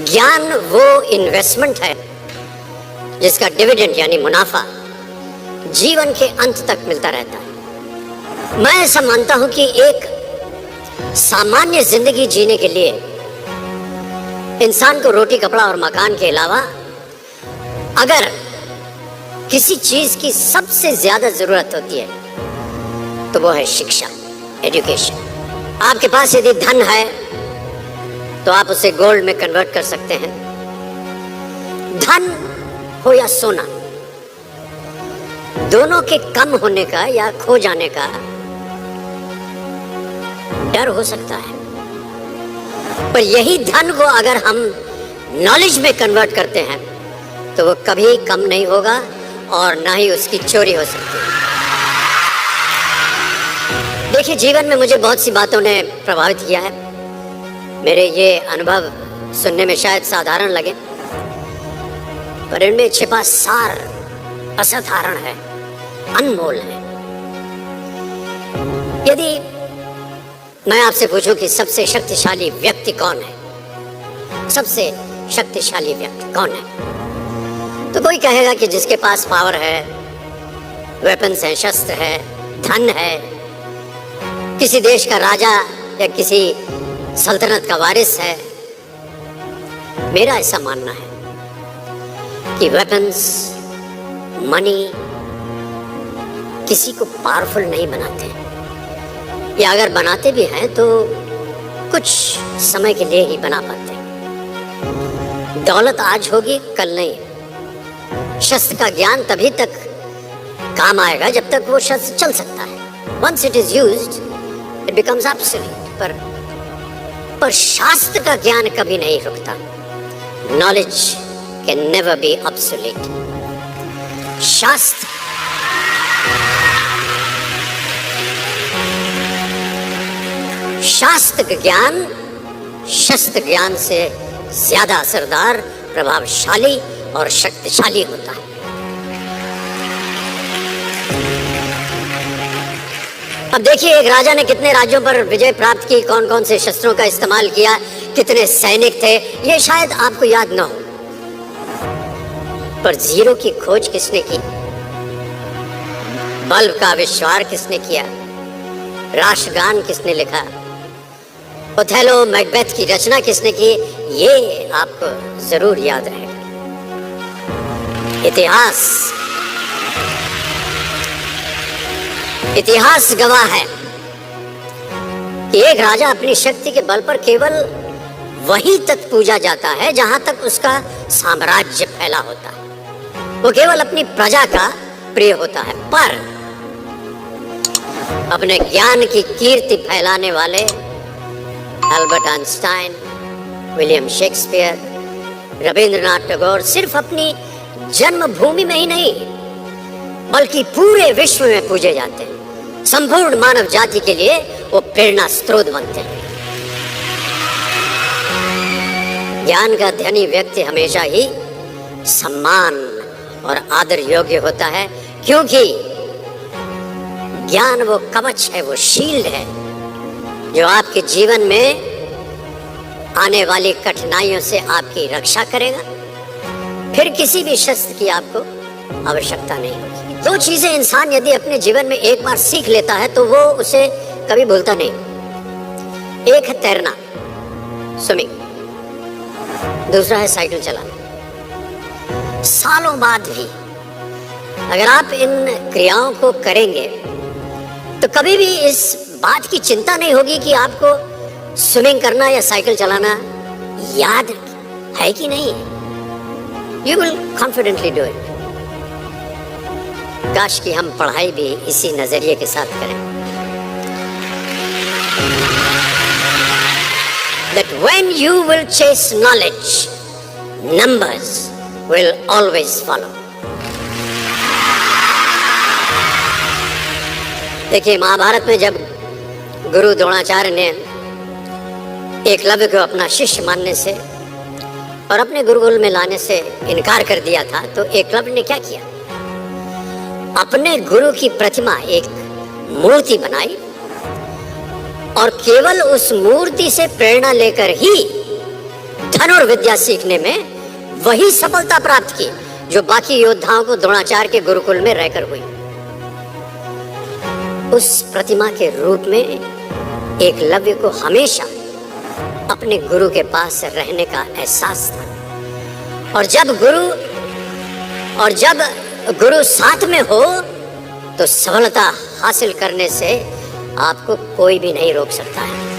ज्ञान वो इन्वेस्टमेंट है जिसका डिविडेंड यानी मुनाफा जीवन के अंत तक मिलता रहता है। मैं ऐसा मानता हूं कि एक सामान्य जिंदगी जीने के लिए इंसान को रोटी, कपड़ा और मकान के अलावा अगर किसी चीज की सबसे ज्यादा जरूरत होती है तो वो है शिक्षा, एजुकेशन। आपके पास यदि धन है तो आप उसे गोल्ड में कन्वर्ट कर सकते हैं। धन हो या सोना, दोनों के कम होने का या खो जाने का डर हो सकता है, पर यही धन को अगर हम नॉलेज में कन्वर्ट करते हैं तो वो कभी कम नहीं होगा और ना ही उसकी चोरी हो सकती है। देखिए, जीवन में मुझे बहुत सी बातों ने प्रभावित किया है। मेरे ये अनुभव सुनने में शायद साधारण लगे, पर इनमें छिपा सार असाधारण है, अनमोल है। यदि मैं आपसे पूछूं कि सबसे शक्तिशाली व्यक्ति कौन है, सबसे शक्तिशाली व्यक्ति कौन है, तो कोई कहेगा कि जिसके पास पावर है, वेपन्स हैं, शस्त्र है, धन है, किसी देश का राजा या किसी सल्तनत का वारिस है। मेरा ऐसा मानना है कि वेपन्स, मनी किसी को पावरफुल नहीं बनाते, या अगर बनाते भी हैं तो कुछ समय के लिए ही बना पाते हैं। दौलत आज होगी, कल नहीं। शस्त्र का ज्ञान तभी तक काम आएगा जब तक वो शस्त्र चल सकता है। Once it is used, it becomes obsolete। पर शास्त्र का ज्ञान कभी नहीं रुकता। Knowledge can never be obsolete। शास्त्र ज्ञान शस्त्र ज्ञान से ज्यादा असरदार, प्रभावशाली और शक्तिशाली होता है। अब देखिए, एक राजा ने कितने राज्यों पर विजय प्राप्त की, कौन कौन से शस्त्रों का इस्तेमाल किया, कितने सैनिक थे, ये शायद आपको याद ना हो, पर जीरो की खोज किसने की, बल्ब का आविष्कार किसने किया, राष्ट्रगान किसने लिखा, ओथेलो, मैकबेथ की रचना किसने की, ये आपको जरूर याद रहेगा। इतिहास गवाह है कि एक राजा अपनी शक्ति के बल पर केवल वहीं तक पूजा जाता है जहां तक उसका साम्राज्य फैला होता है। वो केवल अपनी प्रजा का प्रिय होता है, पर अपने ज्ञान की कीर्ति फैलाने वाले Albert Einstein, William Shakespeare, Rabindranath Tagore सिर्फ अपनी जन्मभूमि में ही नहीं बल्कि पूरे विश्व में पूजे जाते हैं। संपूर्ण मानव जाति के लिए वो प्रेरणा स्रोत बनते हैं। ज्ञान का धनी व्यक्ति हमेशा ही सम्मान और आदर योग्य होता है, क्योंकि ज्ञान वो कवच है, वो शील्ड है जो आपके जीवन में आने वाली कठिनाइयों से आपकी रक्षा करेगा। फिर किसी भी शस्त्र की आपको आवश्यकता नहीं होगी। दो चीजें इंसान यदि अपने जीवन में एक बार सीख लेता है तो वो उसे कभी भूलता नहीं। एक है तैरना, स्विमिंग, दूसरा है साइकिल चलाना। सालों बाद भी अगर आप इन क्रियाओं को करेंगे तो कभी भी इस बात की चिंता नहीं होगी कि आपको स्विमिंग करना या साइकिल चलाना याद है कि नहीं। You will confidently do it। काश कि हम पढ़ाई भी इसी नजरिए के साथ करें। That when you will chase knowledge, numbers will always follow। देखिए, महाभारत में जब गुरु द्रोणाचार्य ने एकलव्य को अपना शिष्य मानने से और अपने गुरुकुल में लाने से इनकार कर दिया था, तो एकलव्य ने क्या किया, अपने गुरु की प्रतिमा, एक मूर्ति बनाई और केवल उस मूर्ति से प्रेरणा लेकर ही धनुर्विद्या सीखने में वही सफलता प्राप्त की जो बाकी योद्धाओं को द्रोणाचार्य के गुरुकुल में रहकर हुई। उस प्रतिमा के रूप में एकलव्य को हमेशा अपने गुरु के पास रहने का एहसास था, और जब गुरु साथ में हो तो सफलता हासिल करने से आपको कोई भी नहीं रोक सकता है।